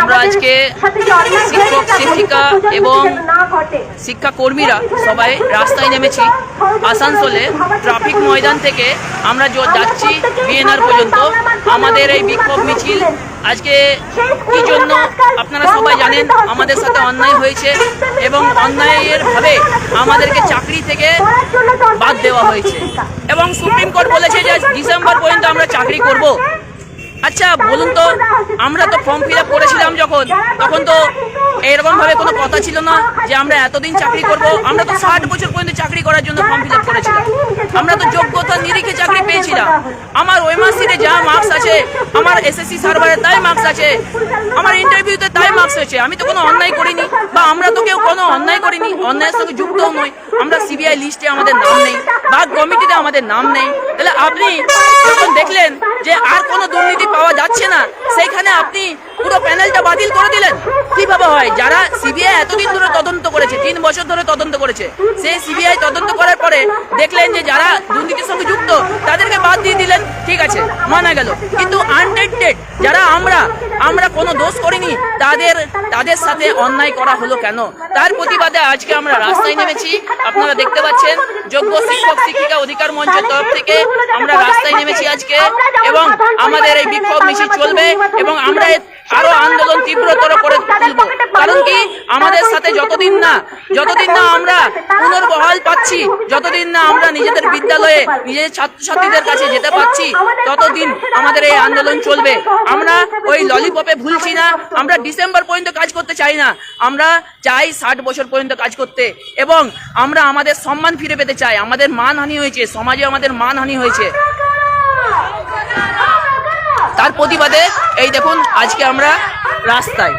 আমরা আজকে শিক্ষক শিক্ষিকা এবং শিক্ষাকর্মীরা সবাই রাস্তায় নেমেছি। আসানসোলে ট্রাফিক ময়দান থেকে আমরা যাচ্ছি বিএনআর পর্যন্ত। আমাদের এই বিক্ষোভ মিছিল আজকে কি জন্য আপনারা সবাই জানেন, আমাদের সাথে অন্যায় হয়েছে এবং অন্যায়ের ভাবে আমাদেরকে চাকরি থেকে বাদ দেওয়া হয়েছে এবং সুপ্রিম কোর্ট বলেছে যে ডিসেম্বর পর্যন্ত আমরা চাকরি করব। আচ্ছা বলুন তো, আমরা তো ফর্ম ফিল আপ করেছিলাম যখন, তখন তো এরকম ভাবে কোনো কথা ছিল না যে আমরা এতদিন চাকরি করব। আমরা তো 60 বছর পর্যন্ত চাকরি করার জন্য ফর্ম ফিল আপ করেছিলাম। আমরা তো যোগ্যতা নিরিখে চাকরি পেয়েছিলাম। আমার ওএমআরসিতে যা মার্কস আছে, আমার এসএসসি সার্ভারে তাই মার্কস আছে, আমার ইন্টারভিউতে তাই মার্কস আছে। আমি তো কোনো অন্যায় করিনি, বা আমরা তো কেউ কোনো অন্যায় করিনি, অন্যায়ের সঙ্গে যুক্তও নই। আমরা সিবিআই লিস্টে আমাদের নাম নেই, বা কমিটিতে আমাদের নাম নেই। তাহলে আপনি যখন দেখলেন যে আর কোনো দুর্নীতি পাওয়া যাচ্ছে না, সেইখানে আপনি পুরো প্যানেলটা বাতিল করে দিলেন। কিভাবে হয়? যারা সিবিআই এতদিন ধরে তদন্ত করেছে, 3 বছর ধরে তদন্ত করেছে, সেই সিবিআই তদন্ত করার পরে দেখলেন যে যারা দুর্নীতির সঙ্গে যুক্ত তাদেরকে বাদ দিয়ে দিলেন, ঠিক আছে, মানা গেল। কিন্তু আনটেন্টেড যারা আমরা কোনো দোষ করিনি, তাদের সাথে অন্যায় করা হলো কেন? তার প্রতিবাদে আজকে আমরা রাস্তায় নেমেছি। আপনারা দেখতে পাচ্ছেন যোগ্য শিক্ষক শিক্ষিকা অধিকার মঞ্চের তরফ থেকে আমরা রাস্তায় নেমেছি আজকে, এবং আমাদের এই বিক্ষোভ মিছিল চলবে এবং আমরা আরো আন্দোলন তীব্রতর করে তুলব। কারণ কি, আমাদের সাথে যতদিন না আমরা পুনর্বহাল পাচ্ছি, যতদিন না আমরা নিজেদের বিদ্যালয়ে নিজেদের ছাত্রছাত্রীদের কাছে যেতে পাচ্ছি, ততদিন আমাদের এই আন্দোলন চলবে। আমরা ওই ললিপপে ভুলছি না। আমরা ডিসেম্বর পর্যন্ত কাজ করতে চাই না, আমরা চাই 60 বছর পর্যন্ত কাজ করতে, এবং আমরা আমাদের সম্মান ফিরে পেতে চাই। আমাদের মানহানি হয়েছে, সমাজে আমাদের মানহানি হয়েছে। তার প্রতিবাদে এই দেখুন আজকে আমরা রাস্তায়।